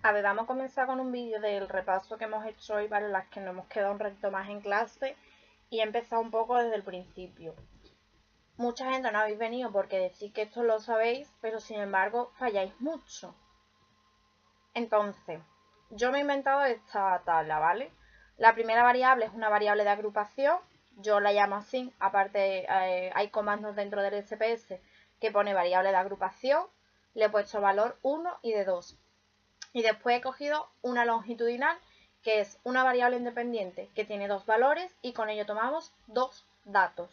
A ver, vamos a comenzar con un vídeo del repaso que hemos hecho hoy, ¿vale? Las que nos hemos quedado un reto más en clase y he empezado un poco desde el principio. Mucha gente no habéis venido porque decís que esto lo sabéis, pero sin embargo falláis mucho. Entonces, yo me he inventado esta tabla, ¿vale? La primera variable es una variable de agrupación, yo la llamo así, aparte hay comandos dentro del SPS que pone variable de agrupación, le he puesto valor 1 y de 2. Y después he cogido una longitudinal, que es una variable independiente que tiene dos valores y con ello tomamos dos datos,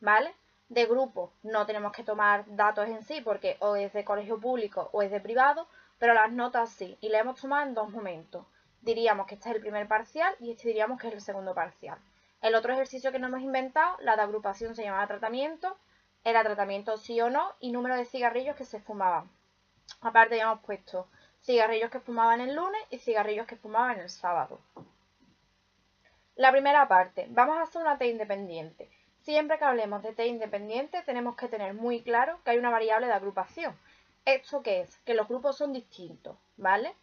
¿vale? De grupo no tenemos que tomar datos en sí porque o es de colegio público o es de privado, pero las notas sí, y las hemos tomado en dos momentos. Diríamos que este es el primer parcial y este diríamos que es el segundo parcial. El otro ejercicio que nos hemos inventado, la de agrupación, se llamaba tratamiento, era tratamiento sí o no y número de cigarrillos que se fumaban. Aparte ya hemos puesto cigarrillos que fumaban el lunes y cigarrillos que fumaban el sábado. La primera parte, vamos a hacer una T independiente. Siempre que hablemos de T independiente tenemos que tener muy claro que hay una variable de agrupación. ¿Esto qué es? Que los grupos son distintos, ¿vale?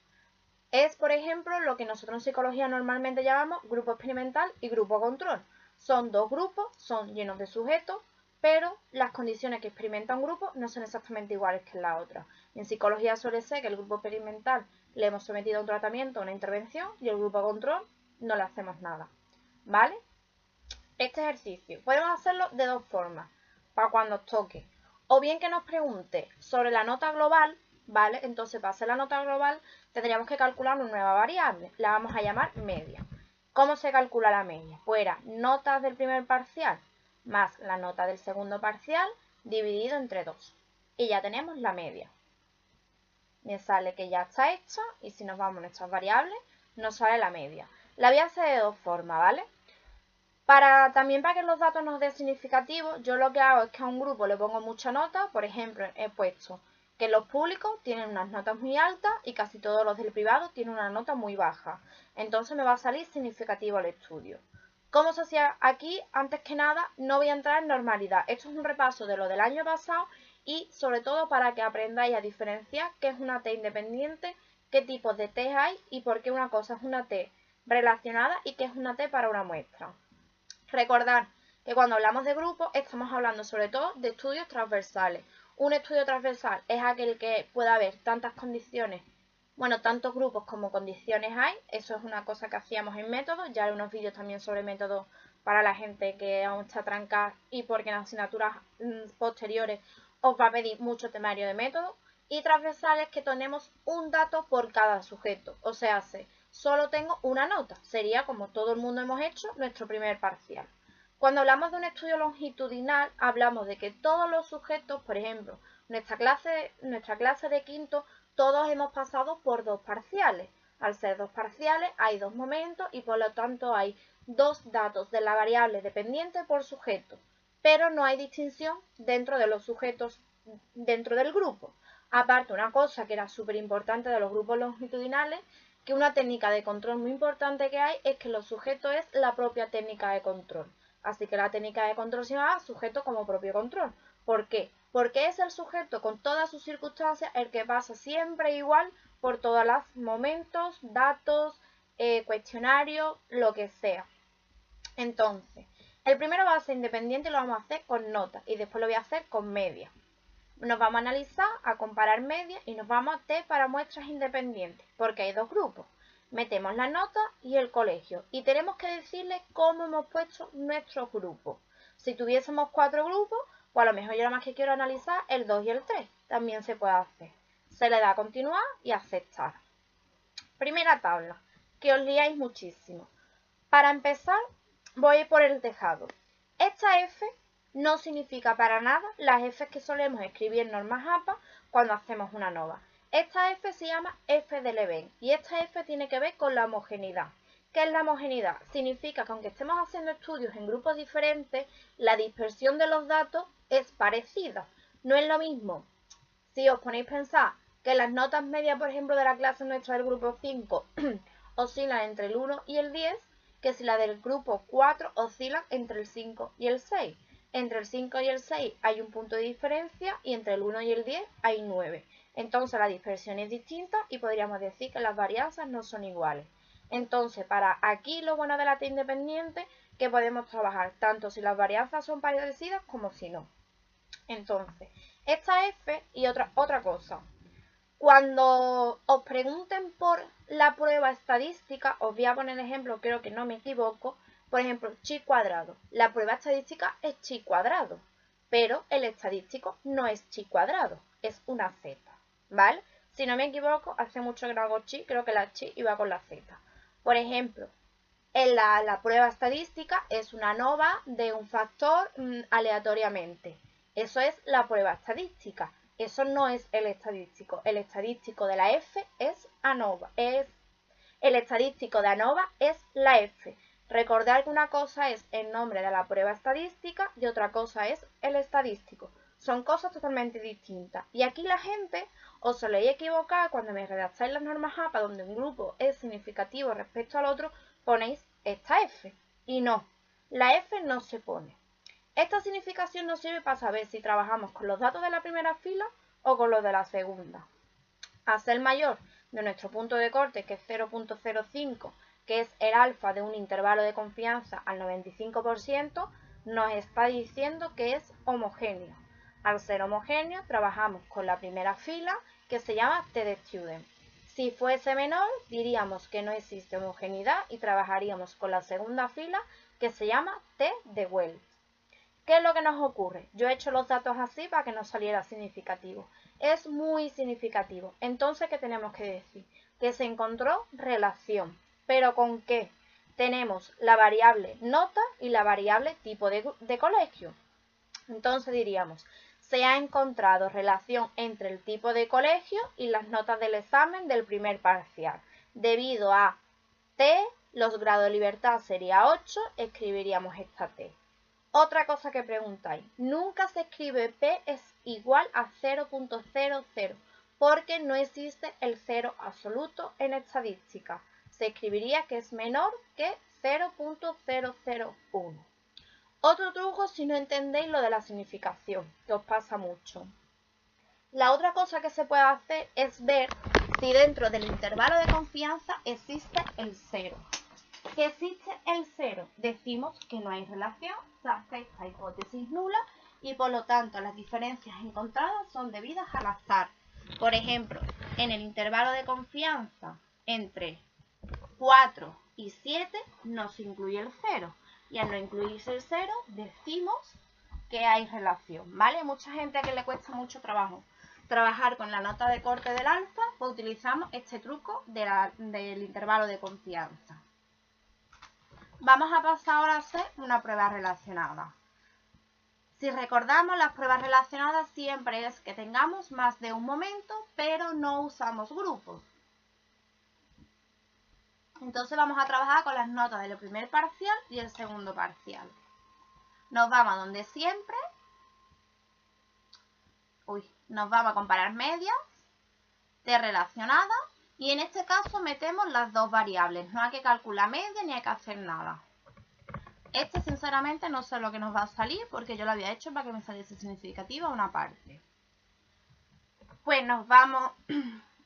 Es, por ejemplo, lo que nosotros en psicología normalmente llamamos grupo experimental y grupo control. Son dos grupos, son llenos de sujetos, pero las condiciones que experimenta un grupo no son exactamente iguales que en la otra. En psicología suele ser que el grupo experimental le hemos sometido a un tratamiento, a una intervención, y el grupo control no le hacemos nada, ¿vale? Este ejercicio podemos hacerlo de dos formas, para cuando os toque. O bien que nos pregunte sobre la nota global, ¿vale? Entonces, para hacer la nota global, tendríamos que calcular una nueva variable. La vamos a llamar media. ¿Cómo se calcula la media? Pues era notas del primer parcial más la nota del segundo parcial dividido entre 2. Y ya tenemos la media. Me sale que ya está hecha y si nos vamos a nuestras variables, nos sale la media. La voy a hacer de dos formas, ¿vale? También para que los datos nos den significativos, yo lo que hago es que a un grupo le pongo mucha nota. Por ejemplo, he puesto que los públicos tienen unas notas muy altas y casi todos los del privado tienen una nota muy baja. Entonces me va a salir significativo el estudio. ¿Cómo se hacía aquí? Antes que nada, no voy a entrar en normalidad. Esto es un repaso de lo del año pasado y sobre todo para que aprendáis a diferenciar qué es una T independiente, qué tipos de T hay y por qué una cosa es una T relacionada y qué es una T para una muestra. Recordad que cuando hablamos de grupos estamos hablando sobre todo de estudios transversales. Un estudio transversal es aquel que pueda haber tantas condiciones, bueno, tantos grupos como condiciones hay. Eso es una cosa que hacíamos en métodos. Ya hay unos vídeos también sobre métodos para la gente que aún está trancada y porque en asignaturas posteriores os va a pedir mucho temario de métodos. Y transversales que tenemos un dato por cada sujeto, o sea, solo tengo una nota. Sería, como todo el mundo hemos hecho, nuestro primer parcial. Cuando hablamos de un estudio longitudinal, hablamos de que todos los sujetos, por ejemplo, nuestra clase de quinto, todos hemos pasado por dos parciales. Al ser dos parciales, hay dos momentos y por lo tanto hay dos datos de la variable dependiente por sujeto, pero no hay distinción dentro de los sujetos dentro del grupo. Aparte, una cosa que era súper importante de los grupos longitudinales, que una técnica de control muy importante que hay es que los sujetos es la propia técnica de control. Así que la técnica de control se llama sujeto como propio control. ¿Por qué? Porque es el sujeto con todas sus circunstancias el que pasa siempre igual por todos los momentos, datos, cuestionarios, lo que sea. Entonces, el primero va a ser independiente y lo vamos a hacer con notas y después lo voy a hacer con media. Nos vamos a analizar, a comparar medias y nos vamos a T para muestras independientes, porque hay dos grupos. Metemos la nota y el colegio y tenemos que decirle cómo hemos puesto nuestros grupos. Si tuviésemos 4 grupos, pues a lo mejor yo nada más que quiero analizar el 2 y el 3. También se puede hacer. Se le da a continuar y aceptar. Primera tabla, que os liáis muchísimo. Para empezar, voy por el tejado. Esta F no significa para nada las F que solemos escribir en normas APA cuando hacemos una nova. Esta F se llama F de Leven y esta F tiene que ver con la homogeneidad. ¿Qué es la homogeneidad? Significa que aunque estemos haciendo estudios en grupos diferentes, la dispersión de los datos es parecida. No es lo mismo si os ponéis a pensar que las notas medias, por ejemplo, de la clase nuestra del grupo 5 oscilan entre el 1 y el 10, que si la del grupo 4 oscilan entre el 5 y el 6. Entre el 5 y el 6 hay un punto de diferencia y entre el 1 y el 10 hay 9. Entonces la dispersión es distinta y podríamos decir que las varianzas no son iguales. Entonces, para aquí lo bueno de la T independiente, que podemos trabajar tanto si las varianzas son parecidas como si no. Entonces, esta F y otra cosa. Cuando os pregunten por la prueba estadística, os voy a poner el ejemplo, creo que no me equivoco. Por ejemplo, chi cuadrado. La prueba estadística es chi cuadrado, pero el estadístico no es chi cuadrado, es una z, ¿vale? Si no me equivoco, hace mucho que no hago chi, creo que la chi iba con la z. Por ejemplo, en la prueba estadística es una ANOVA de un factor aleatoriamente. Eso es la prueba estadística. Eso no es el estadístico. El estadístico de la F es ANOVA. El estadístico de ANOVA es la F. Recordad que una cosa es el nombre de la prueba estadística y otra cosa es el estadístico. Son cosas totalmente distintas. Y aquí la gente os soléis equivocar cuando me redactáis las normas APA donde un grupo es significativo respecto al otro, ponéis esta F. Y no, la F no se pone. Esta significación nos sirve para saber si trabajamos con los datos de la primera fila o con los de la segunda. A ser mayor de nuestro punto de corte, que es 0.05, que es el alfa de un intervalo de confianza al 95%, nos está diciendo que es homogéneo. Al ser homogéneo, trabajamos con la primera fila, que se llama T de student. Si fuese menor, diríamos que no existe homogeneidad y trabajaríamos con la segunda fila, que se llama T de Wells. ¿Qué es lo que nos ocurre? Yo he hecho los datos así para que nos saliera significativo. Es muy significativo. Entonces, ¿qué tenemos que decir? Que se encontró relación. ¿Pero con qué? Tenemos la variable nota y la variable tipo de colegio. Entonces diríamos, se ha encontrado relación entre el tipo de colegio y las notas del examen del primer parcial. Debido a T, los grados de libertad sería 8, escribiríamos esta T. Otra cosa que preguntáis, nunca se escribe P es igual a 0.00 porque no existe el cero absoluto en estadística. Se escribiría que es menor que 0.001. Otro truco si no entendéis lo de la significación, que os pasa mucho. La otra cosa que se puede hacer es ver si dentro del intervalo de confianza existe el cero. Que existe el cero, decimos que no hay relación, se hace esta hipótesis nula y por lo tanto las diferencias encontradas son debidas al azar. Por ejemplo, en el intervalo de confianza entre 4 y 7 no se incluye el cero y al no incluirse el cero decimos que hay relación, ¿vale? Mucha gente a que le cuesta mucho trabajo trabajar con la nota de corte del alfa, pues utilizamos este truco del intervalo de confianza. Vamos a pasar ahora a hacer una prueba relacionada. Si recordamos, las pruebas relacionadas siempre es que tengamos más de un momento, pero no usamos grupos. Entonces vamos a trabajar con las notas del primer parcial y el segundo parcial. Nos vamos a donde siempre. Nos vamos a comparar medias, T relacionada. Y en este caso metemos las dos variables. No hay que calcular media ni hay que hacer nada. Este sinceramente no sé lo que nos va a salir porque yo lo había hecho para que me saliese significativa una parte. Pues nos vamos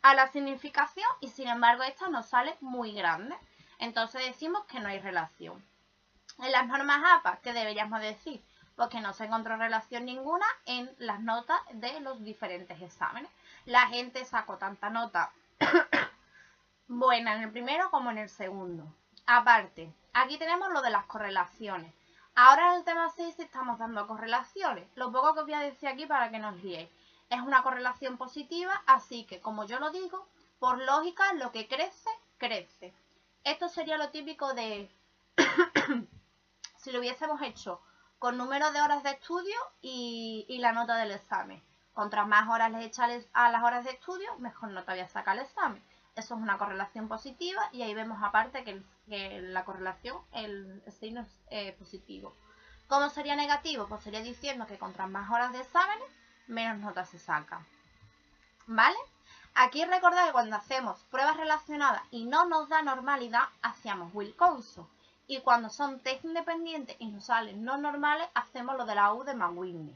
a la significación y sin embargo esta nos sale muy grande. Entonces decimos que no hay relación. En las normas APA, ¿qué deberíamos decir? Pues que no se encontró relación ninguna en las notas de los diferentes exámenes. La gente sacó tanta nota buena en el primero como en el segundo. Aparte, aquí tenemos lo de las correlaciones. Ahora en el tema 6 estamos dando correlaciones. Lo poco que os voy a decir aquí para que no os liéis. Es una correlación positiva, así que como yo lo digo, por lógica lo que crece, crece. Esto sería lo típico de si lo hubiésemos hecho con número de horas de estudio y la nota del examen. Contra más horas les echas a las horas de estudio, mejor nota voy a sacar el examen. Eso es una correlación positiva y ahí vemos aparte que la correlación, el signo es positivo. ¿Cómo sería negativo? Pues sería diciendo que contra más horas de exámenes, menos notas se sacan. ¿Vale? Aquí recordad que cuando hacemos pruebas relacionadas y no nos da normalidad, hacíamos Wilcoxon. Y cuando son test independientes y nos salen no normales, hacemos lo de la U de McWhirney.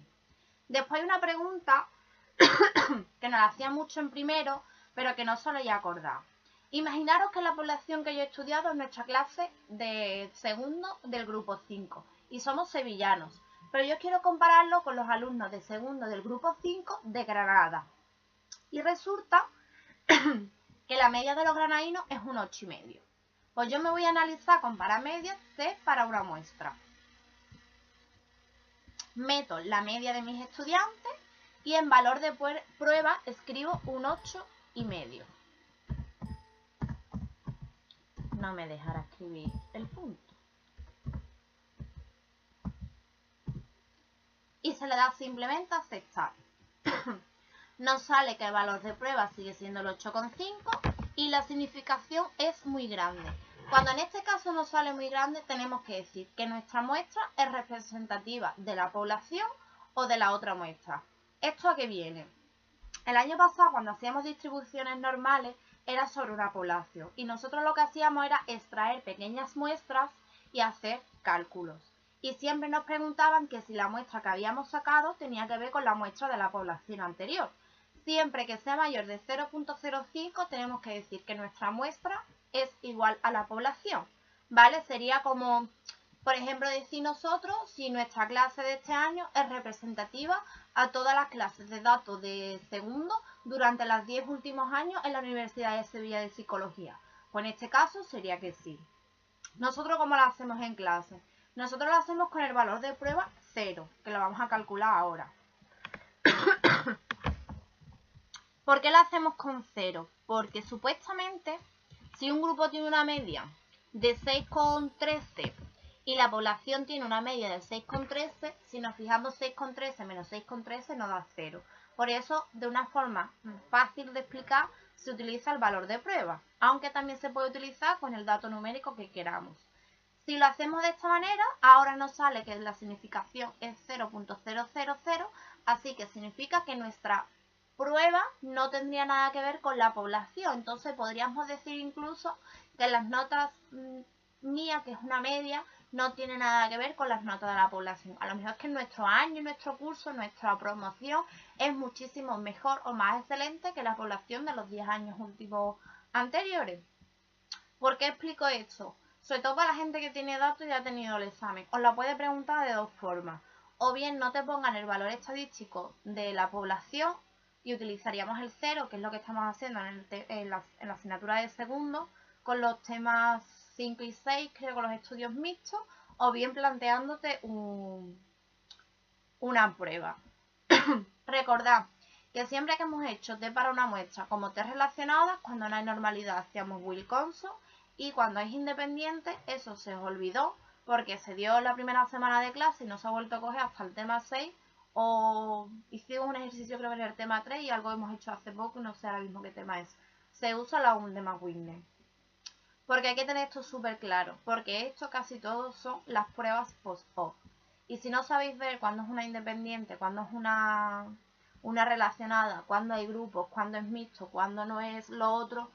Después hay una pregunta que nos la hacía mucho en primero, pero que no solía acordar. Imaginaros que la población que yo he estudiado es nuestra clase de segundo del grupo 5 y somos sevillanos, pero yo quiero compararlo con los alumnos de segundo del grupo 5 de Granada. Y resulta que la media de los granadinos es un 8,5. Pues yo me voy a analizar, comparar medias C para una muestra. Meto la media de mis estudiantes y en valor de prueba escribo un 8,5. No me dejará escribir el punto. Y se le da simplemente a aceptar. Nos sale que el valor de prueba sigue siendo el 8,5 y la significación es muy grande. Cuando en este caso nos sale muy grande, tenemos que decir que nuestra muestra es representativa de la población o de la otra muestra. ¿Esto a qué viene? El año pasado, cuando hacíamos distribuciones normales, era sobre una población y nosotros lo que hacíamos era extraer pequeñas muestras y hacer cálculos. Y siempre nos preguntaban que si la muestra que habíamos sacado tenía que ver con la muestra de la población anterior. Siempre que sea mayor de 0,05 tenemos que decir que nuestra muestra es igual a la población, ¿vale? Sería como, por ejemplo, decir nosotros si nuestra clase de este año es representativa a todas las clases de datos de segundo durante los 10 últimos años en la Universidad de Sevilla de Psicología. Pues en este caso sería que sí. ¿Nosotros cómo lo hacemos en clase? Nosotros lo hacemos con el valor de prueba 0, que lo vamos a calcular ahora. ¿Por qué lo hacemos con 0? Porque supuestamente, si un grupo tiene una media de 6,13 y la población tiene una media de 6,13, si nos fijamos 6,13 menos 6,13 nos da 0. Por eso, de una forma fácil de explicar, se utiliza el valor de prueba, aunque también se puede utilizar con el dato numérico que queramos. Si lo hacemos de esta manera, ahora nos sale que la significación es 0,000, así que significa que nuestra prueba no tendría nada que ver con la población. Entonces podríamos decir incluso que las notas mías, que es una media, no tiene nada que ver con las notas de la población. A lo mejor es que nuestro año, nuestro curso, nuestra promoción es muchísimo mejor o más excelente que la población de los 10 años últimos anteriores. ¿Por qué explico esto? Sobre todo para la gente que tiene datos y ha tenido el examen. Os la puede preguntar de dos formas. O bien no te pongan el valor estadístico de la población y utilizaríamos el 0, que es lo que estamos haciendo en la asignatura de segundo, con los temas 5 y 6, creo, con los estudios mixtos, o bien planteándote una prueba. Recordad que siempre que hemos hecho T para una muestra como T relacionadas, cuando no hay normalidad hacíamos Wilcoxon, y cuando es independiente eso se os olvidó porque se dio la primera semana de clase y no se ha vuelto a coger hasta el tema 6, o hicimos un ejercicio creo que en el tema 3 y algo hemos hecho hace poco y no sé ahora mismo qué tema es. Se usa la UN de McWhirter. Porque hay que tener esto súper claro, porque esto casi todos son las pruebas post-op. Y si no sabéis ver cuándo es una independiente, cuándo es una relacionada, cuándo hay grupos, cuándo es mixto, cuándo no es lo otro,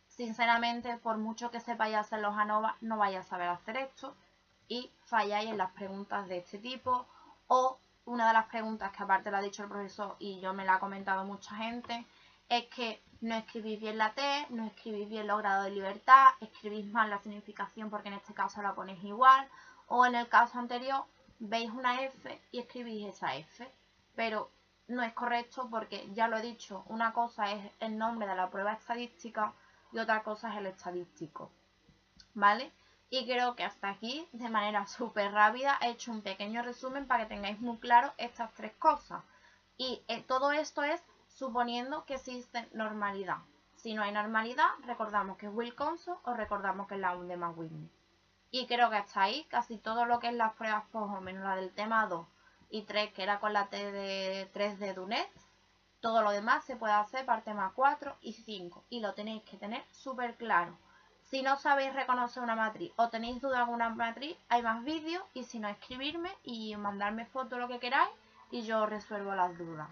sinceramente, por mucho que sepáis hacer los ANOVA, no vais a saber hacer esto y falláis en las preguntas de este tipo. O una de las preguntas que aparte la ha dicho el profesor y yo me la ha comentado mucha gente, es que no escribís bien la T, no escribís bien los grados de libertad, escribís mal la significación porque en este caso la ponéis igual, o en el caso anterior veis una F y escribís esa F, pero no es correcto porque ya lo he dicho, una cosa es el nombre de la prueba estadística y otra cosa es el estadístico, ¿vale? Y creo que hasta aquí, de manera súper rápida, he hecho un pequeño resumen para que tengáis muy claro estas tres cosas. Y todo esto es suponiendo que existe normalidad. Si no hay normalidad, recordamos que es Wilcoxon o recordamos que es la UN de McWhirter. Y creo que hasta ahí casi todo lo que es las pruebas post o menos la del tema 2 y 3, que era con la T de 3 de Dunet, todo lo demás se puede hacer para el tema 4 y 5 y lo tenéis que tener súper claro. Si no sabéis reconocer una matriz o tenéis duda de alguna matriz, hay más vídeos y si no, escribirme y mandarme fotos lo que queráis y yo resuelvo las dudas.